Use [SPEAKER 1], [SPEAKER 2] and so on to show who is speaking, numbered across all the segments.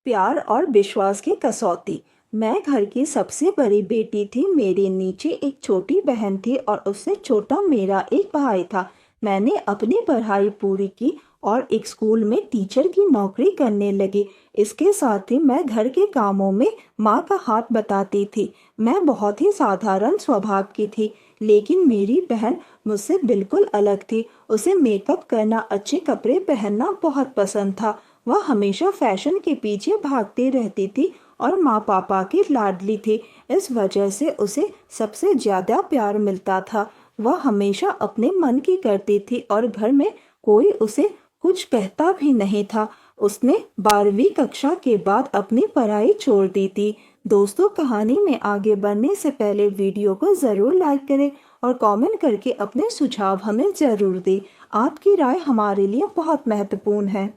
[SPEAKER 1] प्यार और विश्वास की कसौटी। मैं घर की सबसे बड़ी बेटी थी। मेरे नीचे एक छोटी बहन थी और उससे छोटा मेरा एक भाई था। मैंने अपनी पढ़ाई पूरी की और एक स्कूल में टीचर की नौकरी करने लगी। इसके साथ ही मैं घर के कामों में माँ का हाथ बटाती थी। मैं बहुत ही साधारण स्वभाव की थी, लेकिन मेरी बहन मुझसे बिल्कुल अलग थी। उसे मेकअप करना, अच्छे कपड़े पहनना बहुत पसंद था। वह हमेशा फैशन के पीछे भागती रहती थी और माँ पापा की लाडली थी। इस वजह से उसे सबसे ज़्यादा प्यार मिलता था। वह हमेशा अपने मन की करती थी और घर में कोई उसे कुछ कहता भी नहीं था। उसने 12वीं कक्षा के बाद अपनी पढ़ाई छोड़ दी थी। दोस्तों, कहानी में आगे बढ़ने से पहले वीडियो को ज़रूर लाइक करें और कमेंट करके अपने सुझाव हमें ज़रूर दें। आपकी राय हमारे लिए बहुत महत्वपूर्ण है।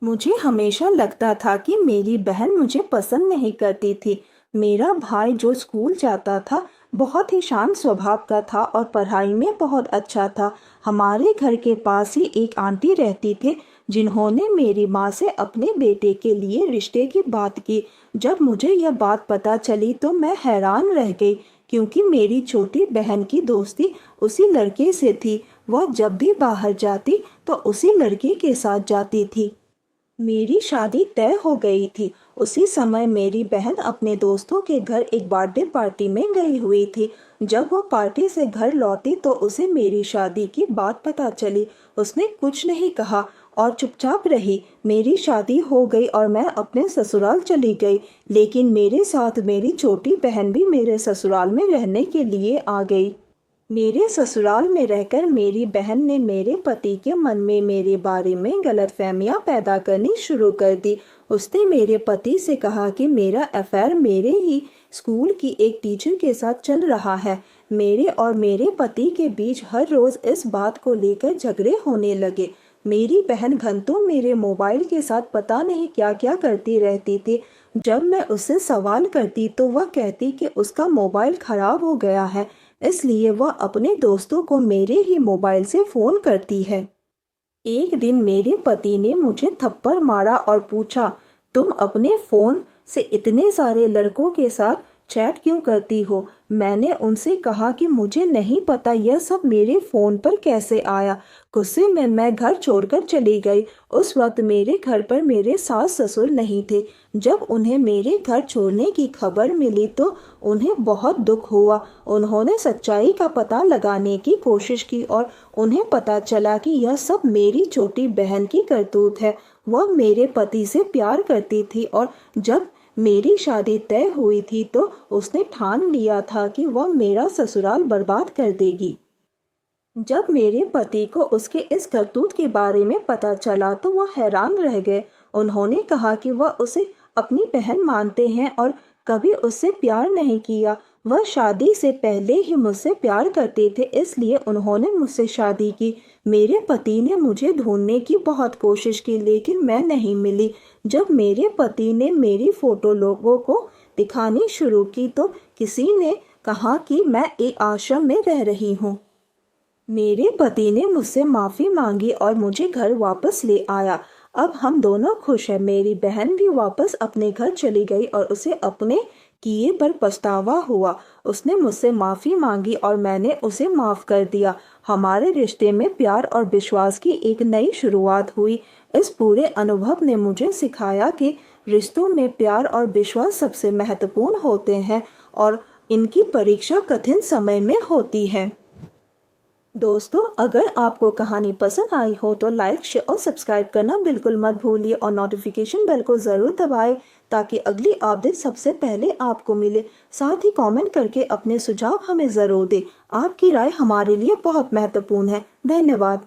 [SPEAKER 1] मुझे हमेशा लगता था कि मेरी बहन मुझे पसंद नहीं करती थी। मेरा भाई जो स्कूल जाता था बहुत ही शांत स्वभाव का था और पढ़ाई में बहुत अच्छा था। हमारे घर के पास ही एक आंटी रहती थी जिन्होंने मेरी माँ से अपने बेटे के लिए रिश्ते की बात की। जब मुझे यह बात पता चली तो मैं हैरान रह गई, क्योंकि मेरी छोटी बहन की दोस्ती उसी लड़के से थी। वह जब भी बाहर जाती तो उसी लड़के के साथ जाती थी। मेरी शादी तय हो गई थी। उसी समय मेरी बहन अपने दोस्तों के घर एक बर्थडे पार्टी में गई हुई थी। जब वो पार्टी से घर लौटी तो उसे मेरी शादी की बात पता चली। उसने कुछ नहीं कहा और चुपचाप रही। मेरी शादी हो गई और मैं अपने ससुराल चली गई, लेकिन मेरे साथ मेरी छोटी बहन भी मेरे ससुराल में रहने के लिए आ गई। मेरे ससुराल में रहकर मेरी बहन ने मेरे पति के मन में मेरे बारे में गलतफहमियां पैदा करनी शुरू कर दी। उसने मेरे पति से कहा कि मेरा अफेयर मेरे ही स्कूल की एक टीचर के साथ चल रहा है। मेरे और मेरे पति के बीच हर रोज़ इस बात को लेकर झगड़े होने लगे। मेरी बहन घंटों मेरे मोबाइल के साथ पता नहीं क्या क्या करती रहती थी। जब मैं उससे सवाल करती तो वह कहती कि उसका मोबाइल खराब हो गया है, इसलिए वह अपने दोस्तों को मेरे ही मोबाइल से फ़ोन करती है। एक दिन मेरे पति ने मुझे थप्पड़ मारा और पूछा, तुम अपने फ़ोन से इतने सारे लड़कों के साथ चैट क्यों करती हो? मैंने उनसे कहा कि मुझे नहीं पता यह सब मेरे फ़ोन पर कैसे आया। गुस्से में मैं घर छोड़कर चली गई। उस वक्त मेरे घर पर मेरे सास ससुर नहीं थे। जब उन्हें मेरे घर छोड़ने की खबर मिली तो उन्हें बहुत दुख हुआ। उन्होंने सच्चाई का पता लगाने की कोशिश की और उन्हें पता चला कि यह सब मेरी छोटी बहन की करतूत है। वह मेरे पति से प्यार करती थी और जब मेरी शादी तय हुई थी तो उसने ठान लिया था कि वह मेरा ससुराल बर्बाद कर देगी। जब मेरे पति को उसके इस करतूत के बारे में पता चला तो वह हैरान रह गए। उन्होंने कहा कि वह उसे अपनी बहन मानते हैं और कभी उससे प्यार नहीं किया। वह शादी से पहले ही मुझसे प्यार करते थे, इसलिए उन्होंने मुझसे शादी की। मेरे पति ने मुझे ढूंढने की बहुत कोशिश की, लेकिन मैं नहीं मिली। जब मेरे पति ने मेरी फ़ोटो लोगों को दिखानी शुरू की तो किसी ने कहा कि मैं एक आश्रम में रह रही हूँ। मेरे पति ने मुझसे माफ़ी मांगी और मुझे घर वापस ले आया। अब हम दोनों खुश हैं। मेरी बहन भी वापस अपने घर चली गई और उसे अपने किए पर पछतावा हुआ। उसने मुझसे माफ़ी मांगी और मैंने उसे माफ़ कर दिया। हमारे रिश्ते में प्यार और विश्वास की एक नई शुरुआत हुई। इस पूरे अनुभव ने मुझे सिखाया कि रिश्तों में प्यार और विश्वास सबसे महत्वपूर्ण होते हैं और इनकी परीक्षा कठिन समय में होती है। दोस्तों, अगर आपको कहानी पसंद आई हो तो लाइक, शेयर और सब्सक्राइब करना बिल्कुल मत भूलिए और नोटिफिकेशन बेल को ज़रूर दबाएं ताकि अगली अपडेट सबसे पहले आपको मिले। साथ ही कमेंट करके अपने सुझाव हमें ज़रूर दें। आपकी राय हमारे लिए बहुत महत्वपूर्ण है। धन्यवाद।